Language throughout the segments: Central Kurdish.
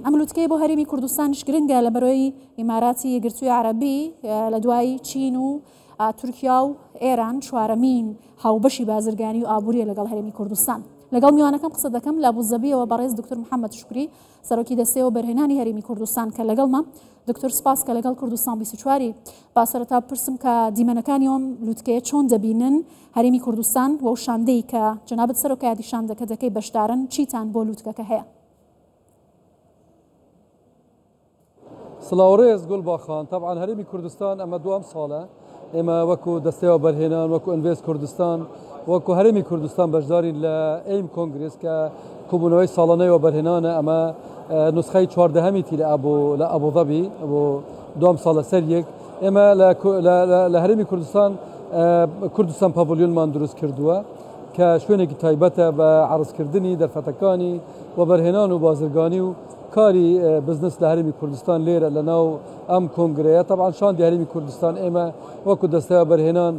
ئەملووتکەی بۆ هەرێمی کوردستانیش گرنگە لە بەرۆی ئیماراتی یەکگرتووی عەرەبی لە دوای چین و تورکیا و ئێران چوارەمین هاوبەشی بازرگانی و ئابووریە لەگەڵ هەرێمی کوردستان. لەگەڵ میوانەکەم قسە دەکەم لە ئەبوزەبیەوە بەڕێز دکتۆر محەممەد شوکری سەرۆکی دەستەوە بەرهێنانی هەرێمی کوردستان کە لەگەڵمە. دکتۆر سپاس کە لەگەڵ کوردستان 24 با سەرەتا پرسم کە دیمەنەکانی ئەم لووتکەیە چۆن دەبینن هەرێمی کوردستان وە شاندەی کە جەنابەت سەرۆکایەتی شاندەکەتەکەی بەشدارن چیتان بۆ لووتکەکە هەیە؟ سلااوڕێز گولباخان طبعا هەرێمی کوردستان ئەمە دوام ساڵە ئێمە وەکو دەستەوە بەرهێنان وەکو ئینڤێست کوردستان وەکو هەرێمی کوردستان بەشدارین لە ئەیم کۆنگرس کە کوبوونەوەی ساڵانەیەوە بەرهێنانە ئەمە نسخەی 14هەمیتی لە ئەبوظەبی بۆ دوام ساڵە سەر یەک ئێمە لە هەرێمی کوردستان پاڤۆلیۆنمان دروست کردووە کە شوێنێکی تایبەتە بە عەرزکردنی دەرفەتەکانی و بەرهێنان و بازرگانی و کاری بزنس لە هەرێمی کوردستان لێرە لە ناو ئەم کۆنگرەیە. طبعا شاندی هەرێمی کوردستان ئێمە وەکو دەستەوە بەرهێنان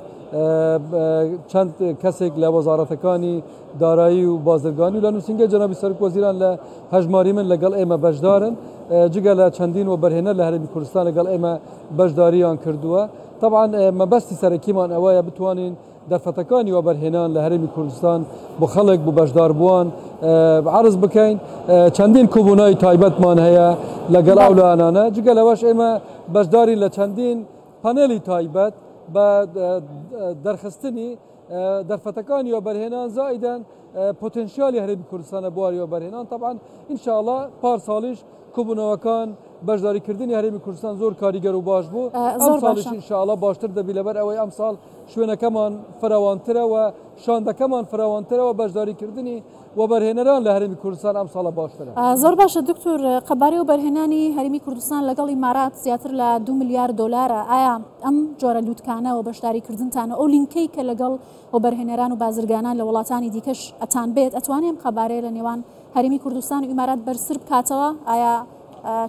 چەند کەسێک لە وەزارەتەکانی دارایی و بازرگانی و لە نووسینگەی جەنابی سەرۆک وەزیران لە هەژماری من لەگەڵ ئێمە بەشدارن جگە لە چەندین و بەرهێنەر لە هەرێمی کوردستان لەگەڵ ئێمە بەشداریان کردووە. طبعا مەبەستی سەرەکیمان ئەوەیە بتوانین دەرفەتەکانی و بەرهێنان لە هەرێمی کوردستان بۆ خەڵک بۆ بەشداربووان عرض بکەین. چەندین کوبوونەوەی تایبەتمان هەیە لەگەڵ ئەو لایەنانە جگە لەوەش ئێمە بەشداری لە چەندین پانێلی تایبەت بە دەرخستنی دەرفەتەکانی و بەرهێنان زائیدەن پۆتێنشیالی هەرێمی کوردستانە بواری و بەرهێنان. طبعا ئینشاءالله پارساڵیش کوبوونەوەکان بەشداریکردنی هەرێمی کوردستان زۆر کاریگەر و باش بوو. ئەم ساڵیش ئینشاءالله باشتر دەبی لەبەر ئەوەی ئەم ساڵ شوێنەکەمان فراوانترە و شاندەکەمان فراوانترە و بەشداریکردنی و بەرهێنەران لە هەرێمی کوردستان ئەم ساڵە باشترە. زۆر باشە دکتۆر، قەبارەی و بەرهێنانی هەرێمی کوردستان لەگەڵ ئیمارات زیاتر لە 2 میلیارد دۆلارە. ئایا ئەم جۆرە لووتکانە و بەشداریکردنتانە ئەو لینکەی کە لەگەڵ و بەرهێنەران و بازرگانان لە وڵاتانی دیکەش ئەتان بێت ئەتوانێم قەبارەیە لە نێوان هەرێمی کوردستان و ئیمارات بەرسر بکاتەوە؟ ئایا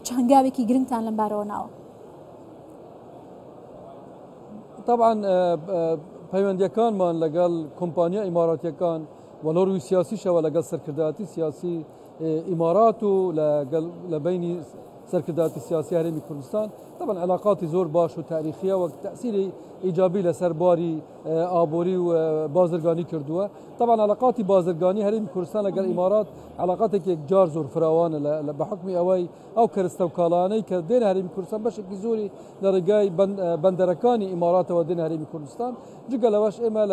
چ هەنگاوێکی گرنگتان لەم بارەوە ناوە؟ طبعا پەیوەندیەکانمان لەگەڵ کۆمپانیا ئیماراتیەکان وەلۆ ڕووی سیاسیشەوە لەگەڵ سەرکردایەتی سیاسی ئیمارات و لە بینی سەرکردایەتی سیاسی هەرێمی کوردستان طبعا علاقاتی زۆر باش و تاریخیە و تەسیری ئیجابی لەسەر باری ئابووری و بازرگانی کردووە. طبعا علاقاتی بازرگانی هەرێمی کوردستان لەگەڵ ئیمارات علاقاتێکی یەکجار زۆر فراوانە بە حکمی ئەوەی ئەو کەرستە و کاڵانەی کە دێن هەرێمی کوردستان بەشێکی زۆری لە ڕێگای بەندەرەکانی ئیماراتەوە دێن هەرێمی کوردستان. جگە لەوەش ئێمە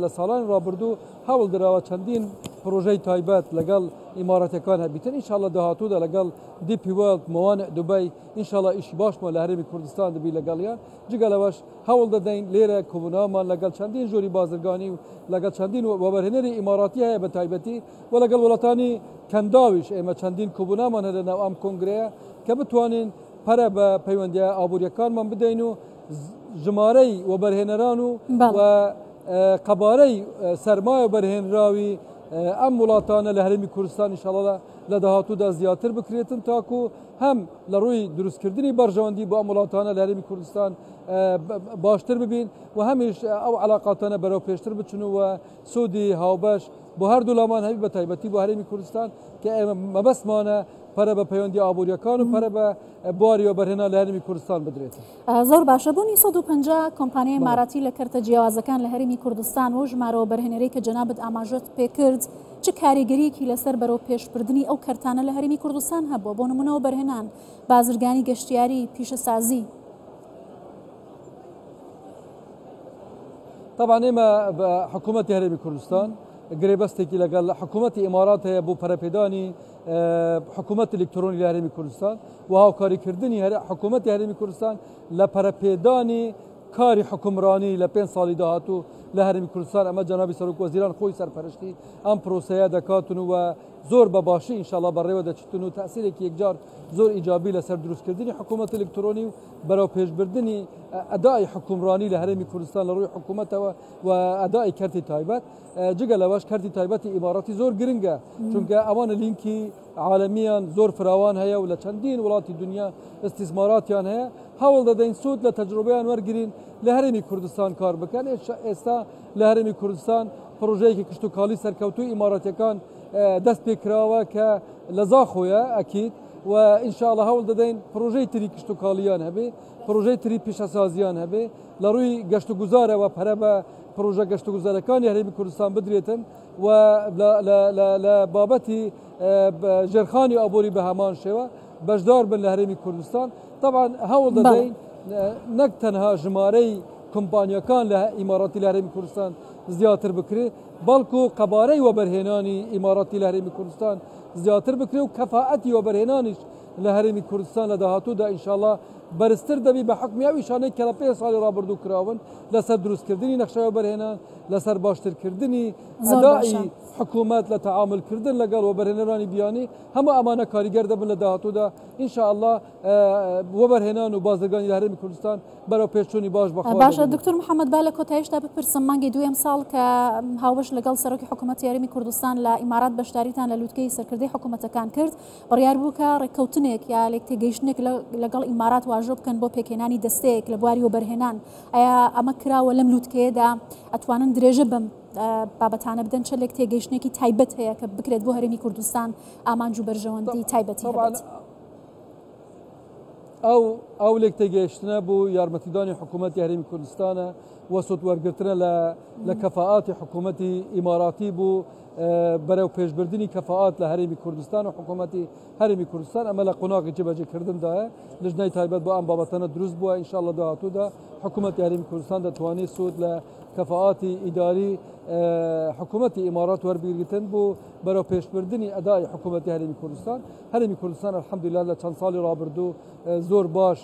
لە ساڵانی ڕابردوو هەوڵ دراوە چەندین پرۆژەی تایبەت لەگەڵ ئیماراتەکان هەبیتن. ئینشاءالله داهاتوودا لەگەڵ دیپی وێڵد موانع دوبەی ئینشاءالله ئیشی باشمان لە هەرێمی کوردستان دەبی لەگەڵیان. جگە لەوەش هەوڵ دەدەین لێرە کوبوونەوەمان لەگەڵ چەندین ژۆری بازرگانی و لەگەڵ چەندین وەبەرهێنەری ئیماراتی هەیە بە تایبەتی و لەگەڵ وڵاتانی کەنداویش ئێمە چەندین کوبوونەمان هەیە لەناو ئەم کۆنگرەیە کە بتوانین پەرە بە پەیوەندیە ئابووریەکانمان بدەین و ژمارەی وەبەرهێنەران و قەبارەی سەرمایە بەرهێنراوی ئەم وڵاتانە لە هەرێمی کوردستان ئینشاءالله لە داهاتوودا زیاتر بکرێتن تاکو هەم لە ڕووی دروستکردنی بەرژەوەندی بۆ ئەم وڵاتانە لە هەرێمی کوردستان باشتر ببین و هەمیش ئەو علاقاتانە بەرەو پێشتر بچن و سوودی هاوبەش بۆ هەردوو لامان هەبی بە تایبەتی بۆ هەرێمی کوردستان کە ئێمە مەبەستمانە پەرە بە پەیوەندی ئابووریەکان و پەرە بە بواری و بەرهێنان لە هەرێمی کوردستان بدرێت. زۆر باشە. بوونی 150 کۆمپانیای ئیماراتی لە کەرتە جیاوازەکان لە هەرێمی کوردستان و ژمارەوە بەرهێنەرەی کە جەنابەت ئاماژەت پێکرد چ کاریگەریەکی لەسەر بەرەو پێشبردننی ئەو کەرتانە لە هەرێمی کوردستان هەبووە؟ بۆ نمونەوە بەرهێنان، بازرگانی، گەشتیاری، پیشەسازی. طبعا ئێمە بە حکوومەتی هەرێمی کوردستان گرێبەستێکی لەگەڵ حکوومەتی ئیمارات هەیە بۆ پەرەپێدانی حکوومەت ئەلکترۆنی لە هەرێمی کوردستان و هاوکاریکردنی حکوومەتی هەرێمی کوردستان لە پەرەپێدانی کاری حکومڕانی لە 5 ساڵی داهاتوو لە هەرێمی کوردستان. ئەمە جەنابی سەرۆک وەزیران خۆی سەرپەرشتی ئەم پرۆسەیە دەکاتن و زۆر بە باشی ئینشاءالله بەڕێوە دەچێتن و تەسیرێکی یەکجار زۆر ئیجابی لەسەر دروستکردنی حکوومەت ئەلکترۆنی و بەرەو پێشبردننی ئەدای حکومڕانی لە هەرێمی کوردستان لە ڕووی حکوومەتەوە و ئەدای کەرتی تایبەت. جگە لەوەش کەرتی تایبەتی ئیماراتی زۆر گرنگە چونکە ئەوانە لینکی عالەمیان زۆر فراوان هەیە و لە چەندین وڵاتی دنیا ئستیسماراتیان هەیە. هەوڵ دەدەین سوود لە تەجروبەیان وەرگرین لە هەرێمی کوردستان کار بکەن. ئێستا لە هەرێمی کوردستان پرۆژەیەکی کشت و کاڵی سەرکەوتووی ئیماراتیەکان دەست پێکراوە کە لە زاخۆیە ئەکید و ان شاء الله هەوڵ دەدەین پرۆژەی تری کشتتوکاڵیان هەبێ پرۆژەی تری پیشەسازیان هەبێ لە ڕووی گەشت و گوزارەوە پەرە بە پرۆژە گەشت و گوزارەکانی هەرێمی کوردستان بدرێتن و لە بابەتی ژێرخانی ئابووری بە هەمان شێوە بەشدار بن لە هەرێمی کوردستان طبعا هەوڵ دەدەین نەک تەنها ژمارەی کۆمپانیەکان لە ئیماراتی لە هەرێمی کوردستان زیاتر بکرێت بەڵکو قەبارەی وەبەرهێنانی ئیماراتی لە هەرێمی کوردستان زیاتر بکرێت و کەفاەتی وەبەرهێنانیش لە هەرێمی کوردستان لە داهاتوودا ئینشاءالله بەرزتر دەبی بە حکمی ئەو ئیشانەی کە لە 5 ساڵی ڕابردوو کراون لەسەر دروستکردنی نەخشەی وەبەرهێنان لەسەر باشترکردنی ئەدای حکوومەت لە تەعاملکردن لەگەڵ وەبەرهێنەرانی بیانی هەموو ئەمانە کاریگەر دەبن لە داهاتوودا ئینشاءالله وەبەرهێنان و بازرگانی لە هەرێمی کوردستان بەرەو پێشچوونی باش بەخوا باشە دکتۆر محەممەد با لە کۆتایشتا بپرسم مانگی دوێم ساڵ کە هاوبەش لەگەڵ سەرۆکی حکوومەتی هەرێمی کوردستان لە ئیمارات بەشداریتان لە لووتکەی سەرکردەی حکوومەتەکان کرد بڕیار بوو کە ڕێککەوتنێک یا لێک تێگەیشتنێک لەگەڵ ئیمارات واژۆ بکەن بۆ پێکێنانی دەستەیەک لە بواری وەبەرهێنان ئایا ئەمە کراوە لەم لووتکەیەدا ئەتوانن درێژە بم بابەتانە بدەن چەندێک تێگەیشتێکی تایبەت هەیە کە بکرێت بۆ هەرێمی کوردستان ئامانج و بەرژەوەندی تایبەتی هەبێت ئەو لێک تێگەیشتنە بوو یارمەتیدانی حکوومەتی هەرێمی کوردستانە وەسوود وەرگرتنە لە کەفاءاتی حکوومەتی ئیماراتی بوو بەرەو پێشبردننی کەفاءات لە هەرێمی کوردستان و حکوومەتی هەرێمی کوردستان ئەمە لە قۆناغی جێبەجێکردندایە لەژنەی تایبەت بۆ ئەم بابەتانە دروست بووە ئینشاءالله داهاتوودا حکوومەتی هەرێمی کوردستان دەتوانێت سوود لە کەفاءاتی ئیداری حکوومەتی ئیمارات وەربگرتن بوو بەرەو پێشبردننی ئەدای حکوومەتی هەرێمی کوردستان هەرێمی کوردستان الحەمدولله لە چەند ساڵی ڕابردوو زۆر باش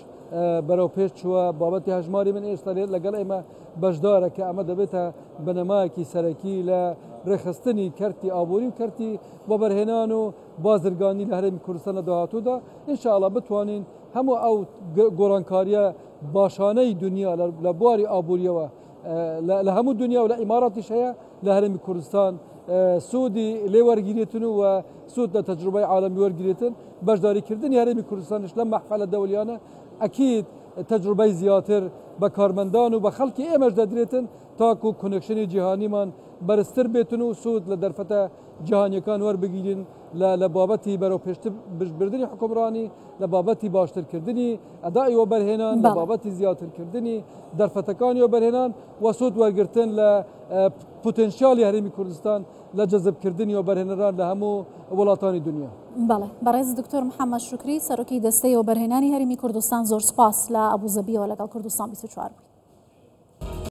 بەرەو پێش چووە بابەتی هەژماری من ئێستا لەگەڵ ئێمە بەشدارە کە ئەمە دەبێتە بنەمایەکی سەرەکی لە ڕێخستنی کەرتی ئابووری و کەرتی وەبەرهێنان و بازرگانی لە هەرێمی کوردستان لە داهاتوودا ئینشاءالله بتوانین هەموو ئەو گۆڕانکاریە باشانەی دنیا لە بواری ئابووریەوە لە هەموو دنیا و لە ئیماراتیش هەیە لە هەرێمی کوردستان سوودی لێ وەرگیرێتن و سوود لە تەجروبەی عالەمی وەرگیرێتن بەشداریکردنی هەرێمی کوردستانش لەم مەحفەلە دەولیانە ئەکید تەجروبەی زیاتر بە کارمەندان و بە خەڵکی ئێمەش دەدرێتن تاکو کۆنێکشنی جیهانیمان بەرزتر بێتن و سوود لە دەرفەتە جیهانیەکان وەربگیرین لە بابەتی بەرەو پێشبردننی حکومڕانی لە بابەتی باشترکردنی ئەدای وەبەرهێنان لە بابەتی زیاترکردنی دەرفەتەکانی وەبەرهێنان و سوود وەرگرتن لە پۆتێنشیالی هەرێمی کوردستان لە جەزبکردنی وەبەرهێنەران لە هەموو وڵاتانی دنیا. بەڵێ بەڕێز دکتۆر محەممەد شوکری سەرۆکی دەستەی وەبەرهێنانی هەرێمی کوردستان زۆر سپاس لە ئەبوزەبیەوە لەگەڵ کوردستان 24 بووی.